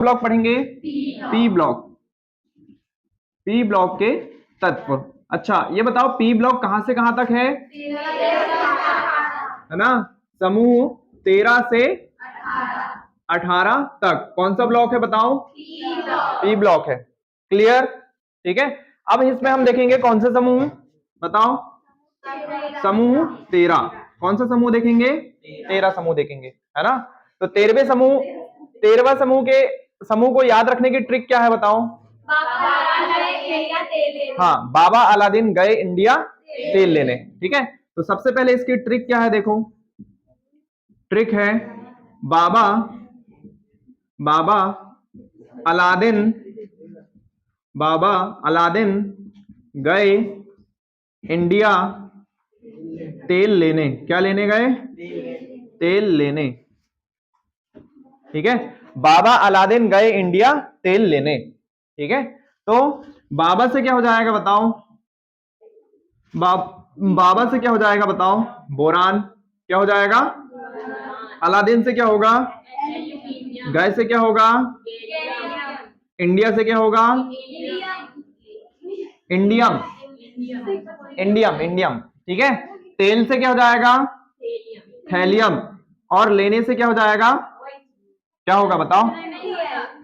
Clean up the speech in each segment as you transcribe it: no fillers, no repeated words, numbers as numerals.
Block पढ़ेंगे? P block, P block के तत्व। अच्छा ये बताओ पी ब्लॉक कहां से कहां तक है ना? समूह 13 से 18 तक कौन सा ब्लॉक है बताओ? पी ब्लॉक है। क्लियर? ठीक है। अब इसमें हम देखेंगे कौन से समूह, बताओ? समूह 13। कौन सा समूह देखेंगे? 13 समूह देखेंगे, है ना? तो 13वें समूह, 13वां समूह के समूह को याद रखने की ट्रिक क्या है बताओ? हाँ, बाबा अलादीन गए इंडिया तेल लेने। ठीक है, तो सबसे पहले इसकी ट्रिक क्या है देखो। ट्रिक है बाबा बाबा अलादीन, बाबा अलादीन गए इंडिया तेल लेने। क्या लेने गए? तेल लेने। ठीक है, बाबा अलादीन गए इंडिया तेल लेने। ठीक है, तो बाबा से क्या हो जाएगा बताओ? बाबा से क्या हो जाएगा बताओ? बोरान। क्या हो जाएगा? अलादीन से क्या होगा? गए से क्या होगा? इंडिया से क्या होगा? Indium, indium, indium. ठीक है, तेल से क्या हो जाएगा? थैलियम। और लेने से क्या हो जाएगा? क्या होगा बताओ?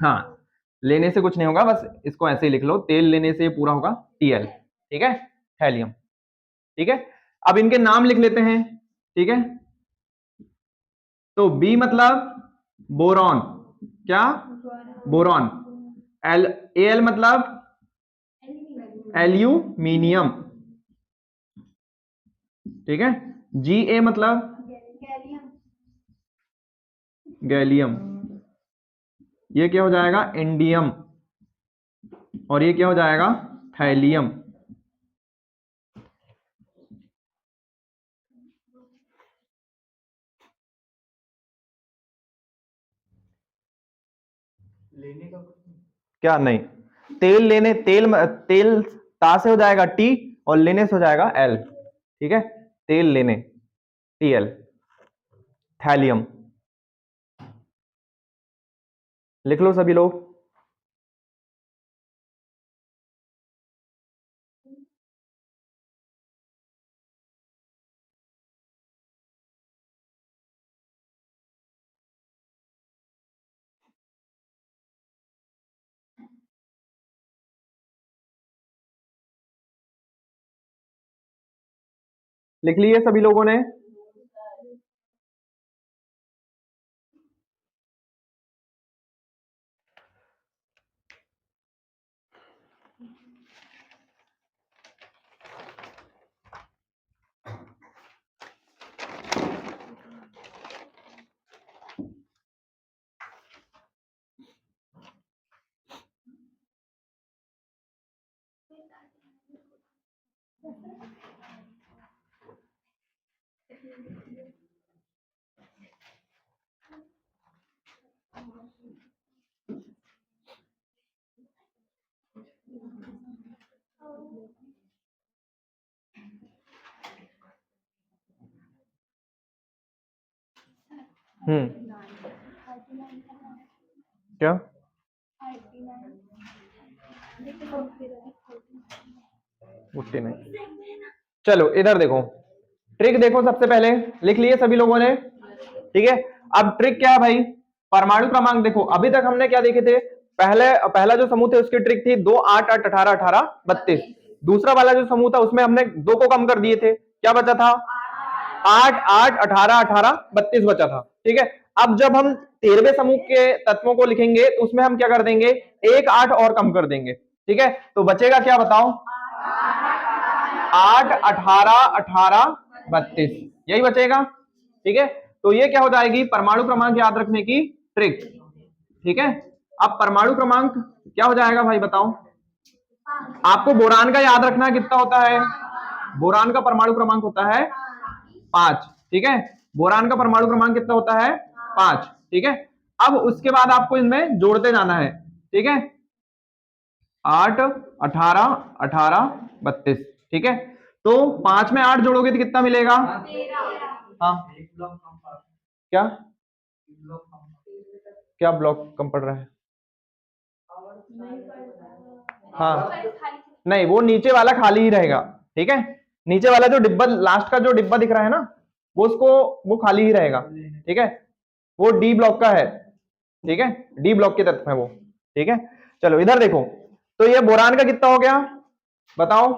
हाँ, लेने से कुछ नहीं होगा, बस इसको ऐसे ही लिख लो, तेल लेने से पूरा होगा टीएल। ठीक है, थैलियम। ठीक है, अब इनके नाम लिख लेते हैं। ठीक है, तो बी मतलब बोरॉन। क्या? बोरॉन। एल मतलब एल्यूमिनियम। ठीक है, जी ए मतलब गैलियम। ये क्या हो जाएगा? इंडियम। और ये क्या हो जाएगा? थैलियम। लेने का क्या? नहीं, तेल लेने, तेल ता से हो जाएगा टी और लेने से हो जाएगा एल। ठीक है, तेल लेने टी एल, थैलियम। लिख लो सभी लोग। लिख लिए सभी लोगों ने? क्या? उठते नहीं। चलो इधर देखो, ट्रिक देखो। सबसे पहले लिख लिए सभी लोगों ने? ठीक है, अब ट्रिक क्या है भाई? परमाणु क्रमांक देखो, अभी तक हमने क्या देखे थे? पहला जो समूह थे उसकी ट्रिक थी 2, 8, 8, 18, 18, 32। दूसरा वाला जो समूह था उसमें हमने 2 को कम कर दिए थे। क्या बचा था? 8, 8, 18, 18, 32 बचा था। ठीक है, अब जब हम 13वें समूह के तत्वों को लिखेंगे तो उसमें हम क्या कर देंगे? 1, 8 और कम कर देंगे। ठीक है, तो बचेगा क्या बताओ? 8, 18, 18, 32, यही बचेगा। ठीक है, तो ये क्या हो जाएगी? परमाणु क्रमांक याद रखने की ट्रिक। ठीक है, अब परमाणु क्रमांक क्या हो जाएगा भाई बताओ? आपको बोरान का याद रखना कितना होता है? बोरान का परमाणु क्रमांक होता है 5। ठीक है, बोरान का परमाणु क्रमांक कितना होता है? 5। ठीक है, अब उसके बाद आपको इनमें जोड़ते जाना है। ठीक है, 8, 18, 18, 32। ठीक है, तो 5 में 8 जोड़ोगे तो कितना मिलेगा? हाँ, क्या? क्या ब्लॉक कम पड़ रहा है? हाँ नहीं, वो नीचे वाला खाली ही रहेगा। ठीक है, नीचे वाला जो डिब्बा, लास्ट का जो डिब्बा दिख रहा है ना, वो उसको, वो खाली ही रहेगा। ठीक है, वो डी ब्लॉक का है। ठीक है, डी ब्लॉक के तत्व है वो। ठीक है, चलो इधर देखो, तो ये बोरान का कितना हो गया बताओ?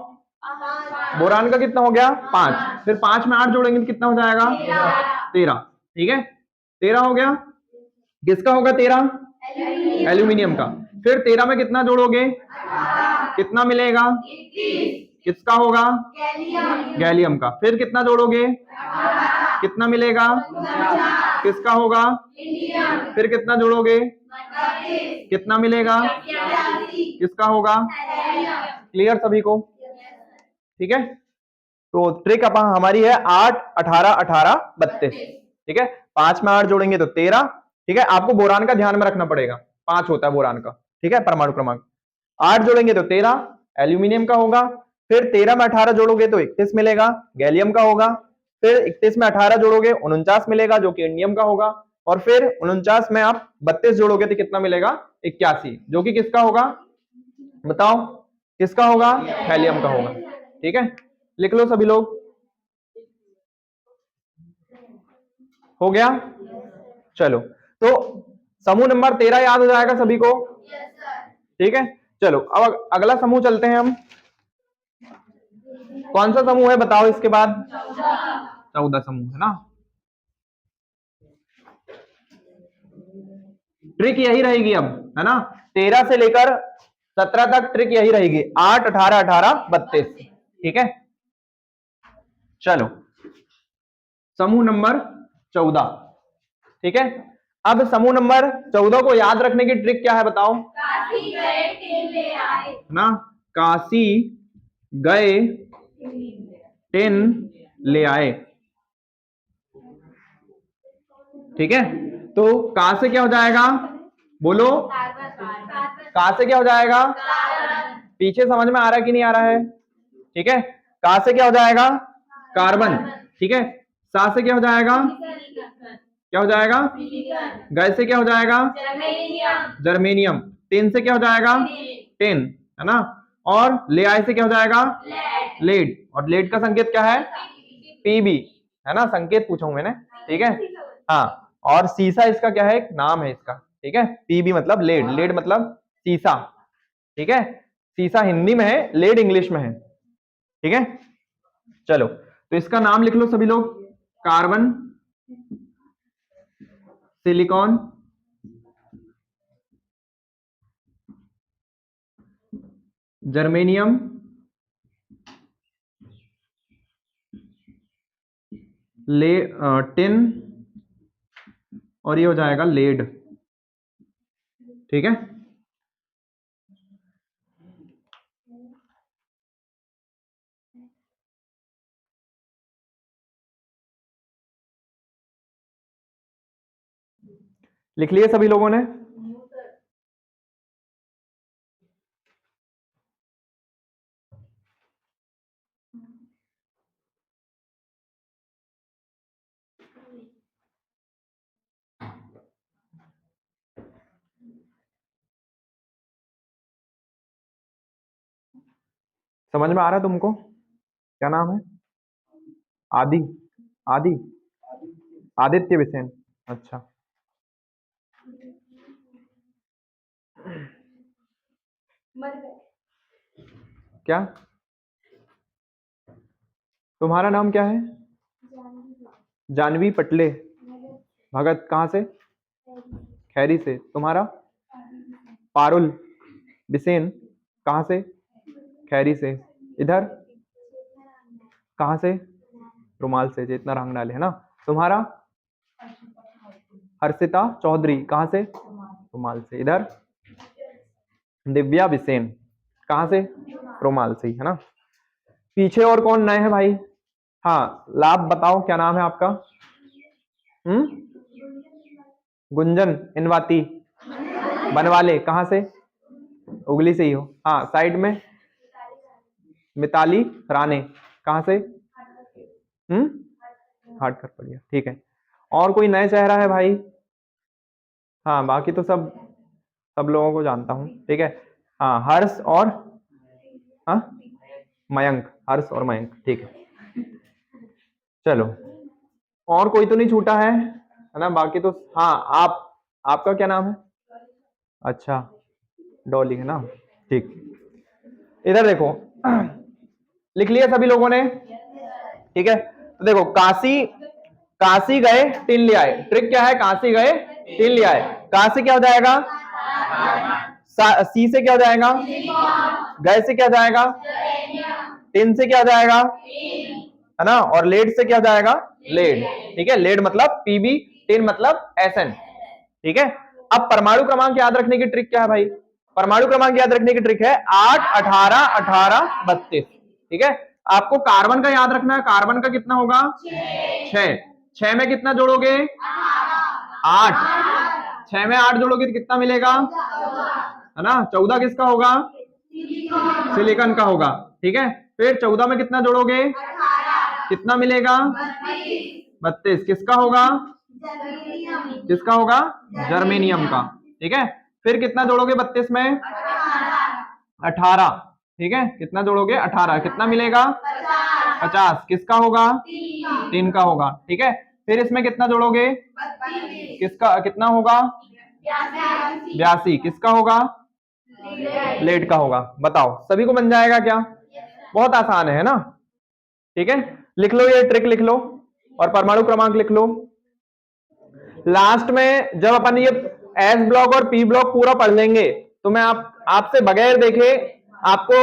बोरान का कितना हो गया? 5। फिर 5 में 8 जोड़ेंगे तो कितना हो जाएगा? 13। ठीक है, 13 हो गया। किसका होगा 13? एल्यूमिनियम का। फिर 13 में कितना जोड़ोगे? कितना मिलेगा? किसका होगा? गैलियम का। फिर कितना जोड़ोगे? कितना मिलेगा? किसका होगा? फिर कितना जोड़ोगे? कितना मिलेगा? किसका होगा? क्लियर सभी को? ठीक है, तो ट्रिक अपन हमारी है 8, 18, 18, 32। ठीक है, 5 में 8 जोड़ेंगे तो 13। ठीक है, आपको बोरान का ध्यान में रखना पड़ेगा, 5 होता है बोरान का। ठीक है, परमाणु क्रमांक 8 जोड़ेंगे तो 13 एल्यूमिनियम का होगा। फिर 13 में 18 जोड़ोगे तो 31 मिलेगा, गैलियम का होगा। फिर 31 में 18 जोड़ोगे 49 मिलेगा, जो कि इंडियम का होगा। और फिर 49 में आप 32 जोड़ोगे तो कितना मिलेगा? 81, जो कि किसका होगा बताओ? किसका होगा? हेलियम का होगा। ठीक है, लिख लो सभी लोग। हो गया? चलो, तो समूह नंबर 13 याद हो जाएगा सभी को? ठीक है, चलो अब अगला समूह चलते हैं हम। कौन सा समूह है बताओ इसके बाद? 14 समूह है ना। ट्रिक यही रहेगी अब, है ना? 13 से लेकर 17 तक ट्रिक यही रहेगी, 8, 18, 18, 32। ठीक है, चलो समूह नंबर 14। ठीक है, अब समूह नंबर 14 को याद रखने की ट्रिक क्या है बताओ? काशी गए टेन ले आए ना, काशी गए 10 ले आए। ठीक है, तो का से क्या हो जाएगा बोलो? का से क्या हो जाएगा? पीछे समझ में आ रहा है कि नहीं आ रहा है? ठीक है, का से क्या हो जाएगा? कार्बन। ठीक है, सा से क्या हो जाएगा? क्या हो जाएगा? गै से क्या हो जाएगा? जर्मेनियम। टेन से क्या हो जाएगा? टेन, है ना। और ले आए से क्या हो जाएगा? लेड। और लेड का संकेत क्या है? पीबी, है ना, संकेत पूछा हूं मैंने। ठीक है, हाँ। और सीसा इसका क्या है? एक नाम है इसका। ठीक है, पीबी मतलब लेड, लेड मतलब सीसा। ठीक है, सीसा हिंदी में है, लेड इंग्लिश में है। ठीक है, चलो तो इसका नाम लिख लो सभी लोग। कार्बन, सिलिकॉन, जर्मेनियम, ले टिन, और ये हो जाएगा लेड। ठीक है, लिख लिए सभी लोगों ने? समझ में आ रहा है तुमको? क्या नाम है? आदि, आदि, आदित्य विसेन। अच्छा, क्या तुम्हारा नाम क्या है? जानवी पटले भगत। कहाँ से? खैरी से। तुम्हारा? पारुल बिसेन। कहाँ से? खैरी से। इधर कहाँ से? रुमाल से, चेतना रांगनाले, है ना। तुम्हारा? हर्षिता चौधरी। कहाँ से? रुमाल से। इधर दिव्या बिसेन। कहाँ से? रुमाल से, है ना। पीछे और कौन नए हैं भाई? हाँ, लाभ बताओ, क्या नाम है आपका? गुंजन इनवाती बनवाले। कहाँ से? उगली से ही हो। हाँ, साइड में मिताली राणे। कहाँ से? हार्ड कर पड़िया। ठीक है, और कोई नया चेहरा है भाई? हाँ, बाकी तो सब सब लोगों को जानता हूँ, ठीक है। हाँ, हर्ष और हाँ मयंक, हर्ष और मयंक, ठीक है। चलो, और कोई तो नहीं छूटा है ना? बाकी तो हाँ, आपका क्या नाम है? अच्छा, डॉली है ना, ठीक। इधर देखो, लिख लिया सभी लोगों ने? ठीक है, तो देखो, काशी, काशी गए टिन ले आए। ट्रिक क्या है? काशी गए टिन ले आए। कहां से क्या हो जाएगा? सी से क्या हो जाएगा? गए से क्या हो जाएगा? टिन से क्या हो जाएगा? है ना? और लेड से क्या हो जाएगा? लेड, ठीक है। लेड मतलब पीबी, टिन मतलब एसएन, ठीक है। अब परमाणु क्रमांक याद रखने की ट्रिक क्या है भाई? परमाणु क्रमांक याद रखने की ट्रिक है 8, 18, 18, 32, ठीक है। आपको कार्बन का याद रखना है। कार्बन का कितना होगा? 6। 6 में कितना जोड़ोगे? 8। 6 में 8 जोड़ोगे तो कितना मिलेगा? है ना? 14 किसका होगा? सिलिकॉन का होगा, ठीक है। फिर 14 में कितना जोड़ोगे? कितना मिलेगा? 32। किसका होगा? किसका होगा? जर्मेनियम का, ठीक है। फिर कितना जोड़ोगे 32 में? 18, ठीक है। कितना जोड़ोगे? 18। कितना मिलेगा? 50। किसका होगा? टिन का होगा, ठीक है। फिर इसमें कितना जोड़ोगे? किसका कितना होगा? 82। किसका होगा? लेड का होगा। बताओ, सभी को बन जाएगा क्या? बहुत आसान है ना? ठीक है, लिख लो, ये ट्रिक लिख लो और परमाणु क्रमांक लिख लो। लास्ट में जब अपन ये एस ब्लॉक और पी ब्लॉक पूरा पढ़ लेंगे तो मैं आपसे बगैर देखे आपको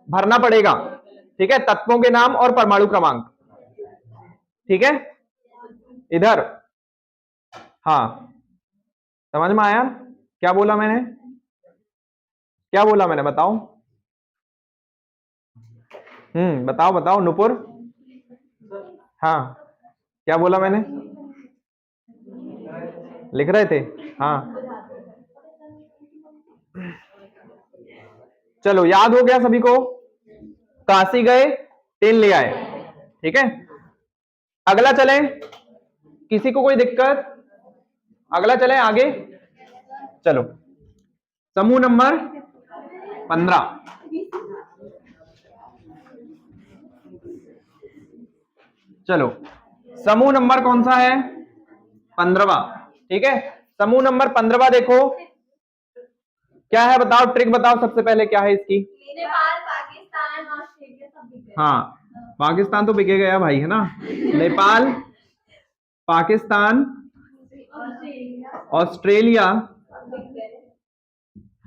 भरना पड़ेगा, ठीक है, तत्वों के नाम और परमाणु क्रमांक, ठीक है। इधर, हाँ, समझ में आया क्या बोला मैंने? क्या बोला मैंने, बताओ। बताओ बताओ नुपुर। हाँ, क्या बोला मैंने? लिख रहे थे? हाँ, चलो, याद हो गया सभी को? काशी गए टिन ले आए, ठीक है। अगला चले, किसी को कोई दिक्कत? अगला चले आगे, चलो। समूह नंबर 15, चलो। समूह नंबर कौन सा है? 15वां, ठीक है। समूह नंबर 15वां देखो क्या है, बताओ, ट्रिक बताओ सबसे पहले क्या है इसकी? नेपाल, पाकिस्तान, ऑस्ट्रेलिया सब बिक गए। हाँ, पाकिस्तान तो बिके गया भाई, है ना? नेपाल, पाकिस्तान, ऑस्ट्रेलिया,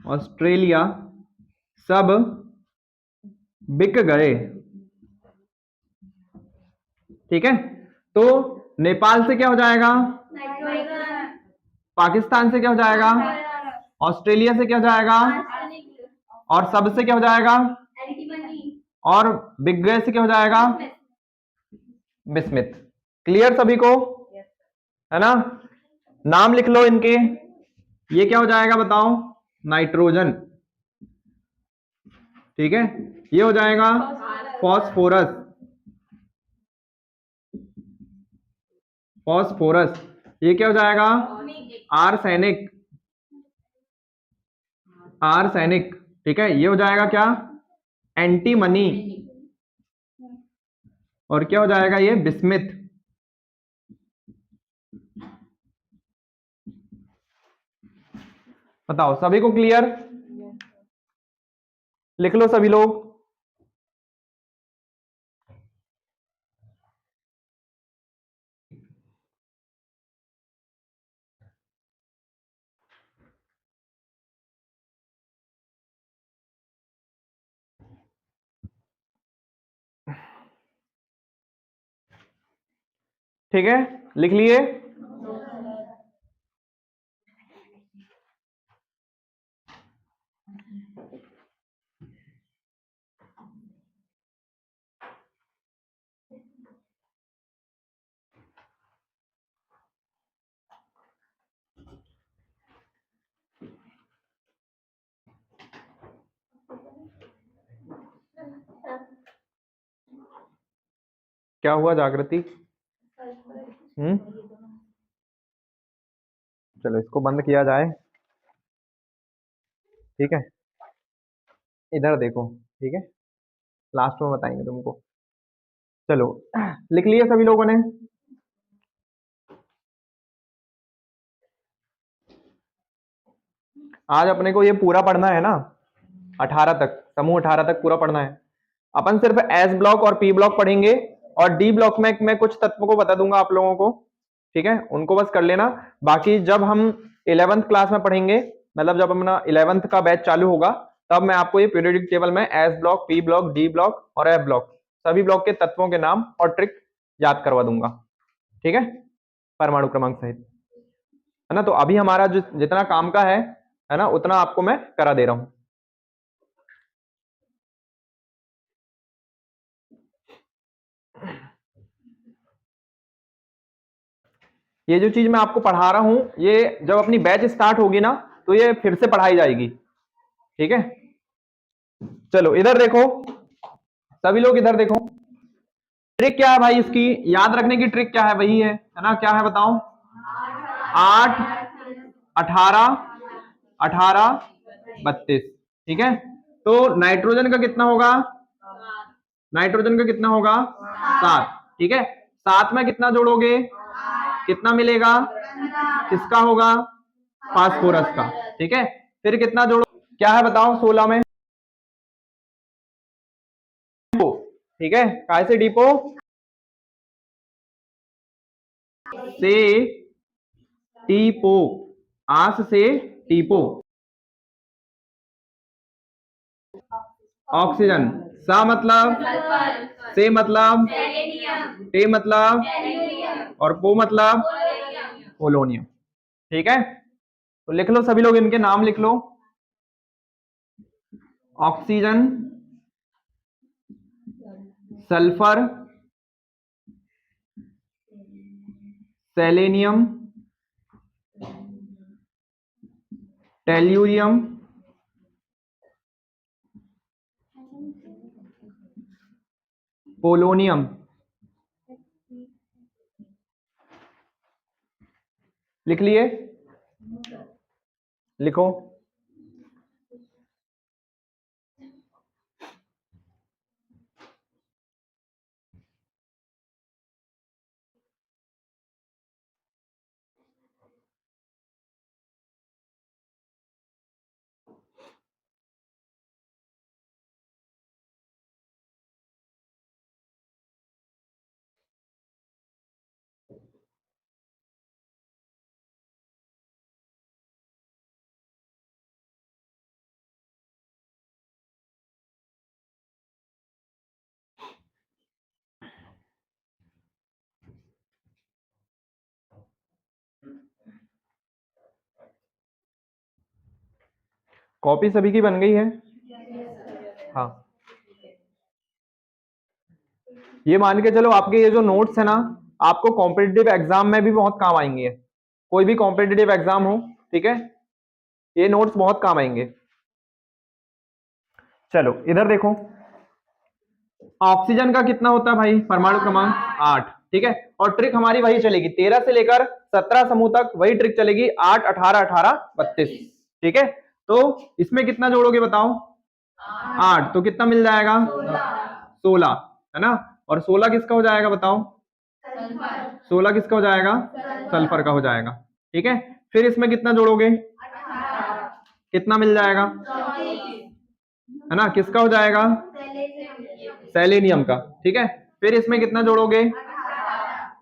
ऑस्ट्रेलिया सब बिक गए, ठीक है। तो नेपाल से क्या हो जाएगा? पाकिस्तान से क्या हो जाएगा? ऑस्ट्रेलिया से क्या हो जाएगा? और सब से क्या हो जाएगा? और बिग गए से क्या हो जाएगा? बिस्मिथ। क्लियर सभी को? है ना? नाम लिख लो इनके। ये क्या हो जाएगा बताओ? नाइट्रोजन, ठीक है। ये हो जाएगा फॉस्फोरस, फॉस्फोरस। ये क्या हो जाएगा? आर्सेनिक, आर्सेनिक, ठीक है। ये हो जाएगा क्या? एंटीमनी। और क्या हो जाएगा? ये बिस्मिथ। बताओ, सभी को क्लियर? लिख लो सभी लोग। ठीक है, लिख लिए? क्या हुआ जागृति? चलो, इसको बंद किया जाए। ठीक है, इधर देखो। ठीक है, लास्ट में बताएंगे तुमको। चलो लिख लिए सभी लोगों ने? आज अपने को ये पूरा पढ़ना है ना, 18 तक, समूह 18 तक पूरा पढ़ना है। अपन सिर्फ एस ब्लॉक और पी ब्लॉक पढ़ेंगे, और डी ब्लॉक में मैं कुछ तत्वों को बता दूंगा आप लोगों को। ठीक है, उनको बस कर लेना। बाकी जब हम 11th क्लास में पढ़ेंगे, मतलब जब अपना 11th का बैच चालू होगा, तब मैं आपको ये पीरियोडिक टेबल में S block, P block, D block और एफ ब्लॉक, सभी ब्लॉक के तत्वों के नाम और ट्रिक याद करवा दूंगा। ठीक है, परमाणु क्रमांक सहित, है ना। तो अभी हमारा जो जितना काम का है ना, उतना आपको मैं करा दे रहा हूं। ये जो चीज मैं आपको पढ़ा रहा हूं, ये जब अपनी बैच स्टार्ट होगी ना, तो ये फिर से पढ़ाई जाएगी। ठीक है, चलो इधर देखो, सभी लोग इधर देखो। ट्रिक क्या है भाई इसकी, याद रखने की ट्रिक क्या है? वही है ना, क्या है बताओ? 8, 18, 18, 32। ठीक है, तो नाइट्रोजन का कितना होगा? नाइट्रोजन का कितना होगा? 7। ठीक है, 7 में कितना जोड़ोगे? कितना मिलेगा? किसका होगा? फास्फोरस का। ठीक है, फिर कितना जोड़ो? क्या है बताओ? 16 में। ठीक है, काय से डिपो से टीपो, आस से टीपो, ऑक्सीजन। सा मतलब, से मतलब, टे मतलब, और पो मतलब पोलोनियम। ठीक है, तो लिख लो सभी लोग, इनके नाम लिख लो। Oxygen, sulphur, selenium, tellurium, polonium. लिख लिए? लिखो। कॉपी सभी की बन गई है? हाँ, ये मान के चलो, आपके ये जो नोट्स है ना, आपको कॉम्पिटिटिव एग्जाम में भी बहुत काम आएंगे। कोई भी कॉम्पिटिटिव एग्जाम हो, ठीक है, ये नोट्स बहुत काम आएंगे। चलो इधर देखो, ऑक्सीजन का कितना होता है भाई? परमाणु क्रमांक 8। ठीक है, और ट्रिक हमारी वही चलेगी, 13 से लेकर 17 समूह तक वही ट्रिक चलेगी, 8, 18, 18, 32। ठीक है, तो इसमें कितना जोड़ोगे बताओ? 8, तो कितना मिल जाएगा? 16, है ना। और 16 किसका हो जाएगा बताओ? 16 किसका हो जाएगा? सल्फर का हो जाएगा। ठीक है, फिर इसमें कितना जोड़ोगे? कितना मिल जाएगा? है ना, किसका हो जाएगा? सेलेनियम का। ठीक है, फिर इसमें कितना जोड़ोगे?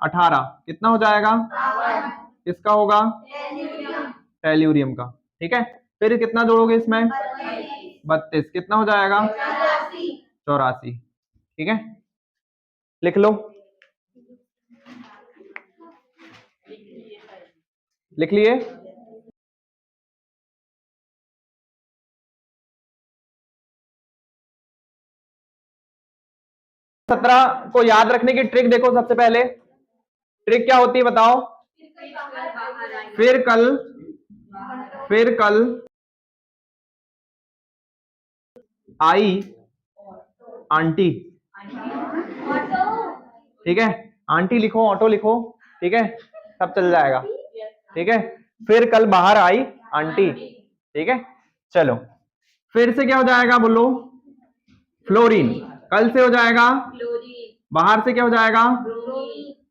18, कितना हो जाएगा? किसका होगा? टेल्यूरियम का। ठीक है, फिर कितना जोड़ोगे इसमें? 32, कितना हो जाएगा? 84। ठीक है, लिख लो। लिख लिए? 17 को याद रखने की ट्रिक देखो। सबसे पहले ट्रिक क्या होती है बताओ? फिर कल, फिर कल आई आंटी। ठीक है, आंटी लिखो, ऑटो लिखो। ठीक है, सब चल जाएगा। ठीक है, फिर कल बाहर आई आंटी। ठीक है, चलो फिर से क्या हो जाएगा बोलो, फ्लोरीन। कल से हो जाएगा, बाहर से क्या हो जाएगा,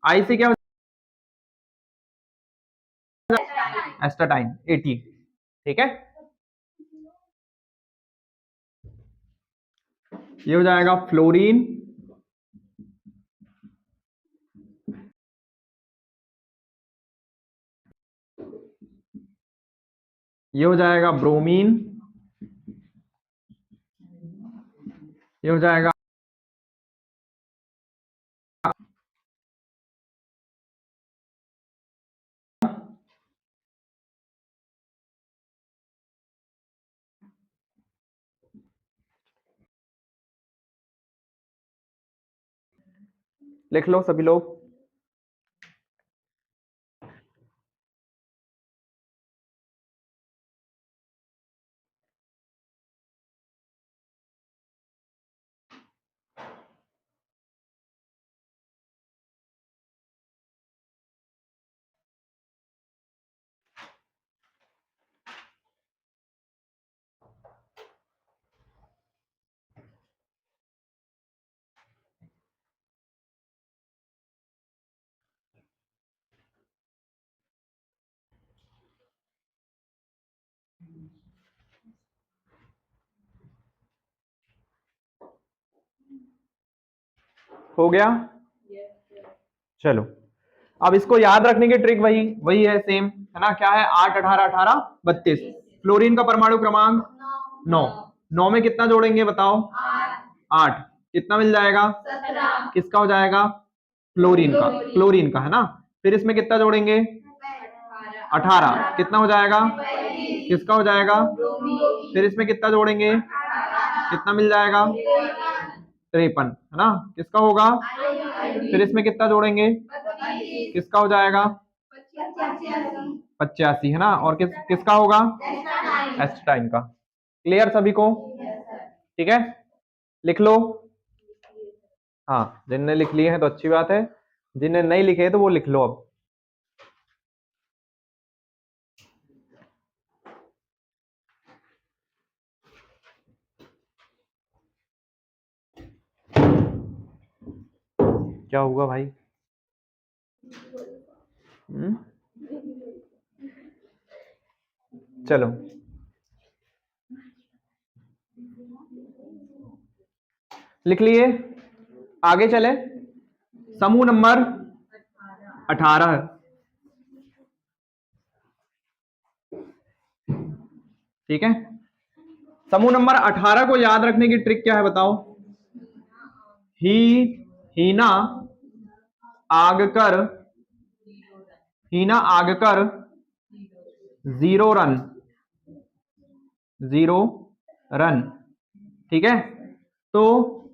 आई से क्या हो जाएगा, एस्टाटाइन 80। ठीक है, ये हो जाएगा फ्लोरीन, ये हो जाएगा ब्रोमीन, ये हो जाएगा, लिख लो सभी लोग। हो गया, चलो अब इसको याद रखने की ट्रिक वही वही है, सेम है ना। क्या है, 8 18 18 32। फ्लोरीन का परमाणु क्रमांक 9, 9 में कितना जोड़ेंगे बताओ, 8। कितना मिल जाएगा, किसका हो जाएगा, क्लोरीन का, क्लोरीन का है ना। फिर इसमें कितना जोड़ेंगे, 18। कितना हो जाएगा, किसका हो जाएगा, फिर इसमें कितना जोड़ेंगे, कितना मिल जाएगा, 53 है ना, किसका होगा। फिर इसमें कितना जोड़ेंगे, किसका हो जाएगा, 85 है ना, और किसका होगा, एस्टाइन का। क्लियर सभी को, ठीक है, लिख लो। हाँ, जिनने लिख लिए हैं तो अच्छी बात है, जिनने नहीं लिखे तो वो लिख लो अब। क्या हुआ भाई, चलो लिख लिए, आगे चले। समूह नंबर 18, ठीक है। समूह नंबर 18 को याद रखने की ट्रिक क्या है बताओ। ही, हीना आगकर, हीना आगकर 0 रन, 0 रन, ठीक है। तो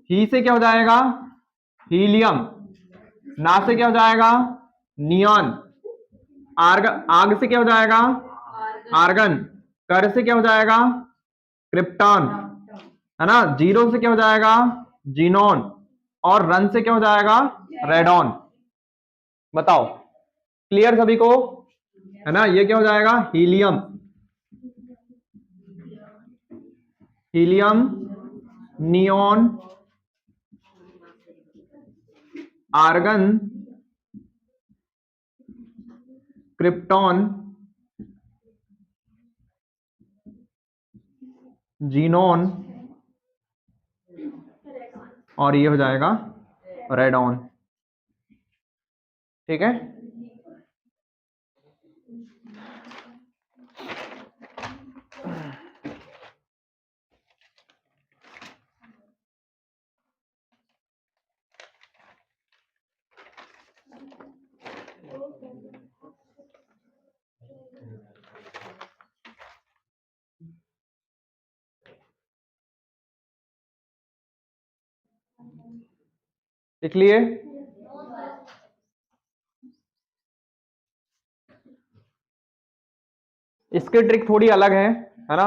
ही से क्या हो जाएगा, हीलियम, ना से क्या हो जाएगा, नियॉन, आर्ग, आग से क्या हो जाएगा, आर्गन, कर से क्या हो जाएगा, क्रिप्टॉन, है ना। 0 से क्या हो जाएगा, जीनोन, और रन से क्या हो जाएगा, रेडॉन। बताओ, क्लियर सभी को, है ना। ये क्या हो जाएगा, helium, helium, neon, argon, krypton, xenon, और ये हो जाएगा रेडॉन, ठीक है। लिख लिए, इसकी ट्रिक थोड़ी अलग है ना।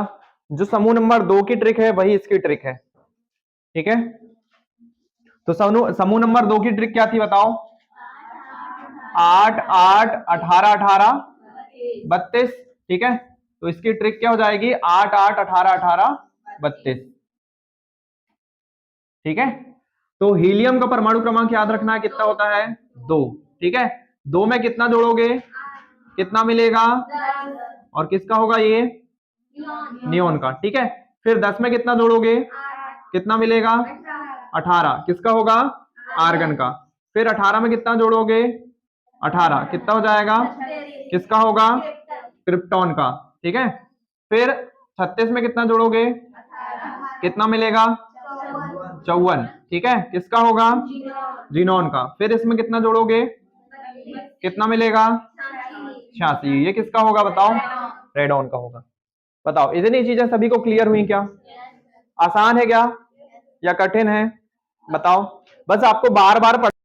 जो समूह नंबर 2 की ट्रिक है वही इसकी ट्रिक है, ठीक है। तो समूह नंबर 2 की ट्रिक क्या थी बताओ, 8 8 18 18 32, ठीक है। तो इसकी ट्रिक क्या हो जाएगी, 8 8 18 18 32। ठीक है, तो हीलियम का परमाणु क्रमांक याद रखना है, कितना होता है 2। ठीक है, 2 में कितना जोड़ोगे, कितना मिलेगा, और किसका होगा ये, नियोन का। ठीक है, फिर 10 में कितना जोड़ोगे, कितना मिलेगा, 18, किसका होगा, आर्गन का। फिर 18 में कितना जोड़ोगे, 18, कितना हो जाएगा, किसका होगा, क्रिप्टॉन का। ठीक है, फिर 36 में कितना जोड़ोगे, कितना मिलेगा, 54, ठीक है, किसका होगा, जीनोन का। फिर इसमें कितना जोड़ोगे, कितना मिलेगा, 86, ये किसका होगा बताओ, रेडॉन का होगा। बताओ, इतनी चीजें सभी को क्लियर हुई क्या, आसान है क्या या कठिन है, बताओ। बस आपको बार बार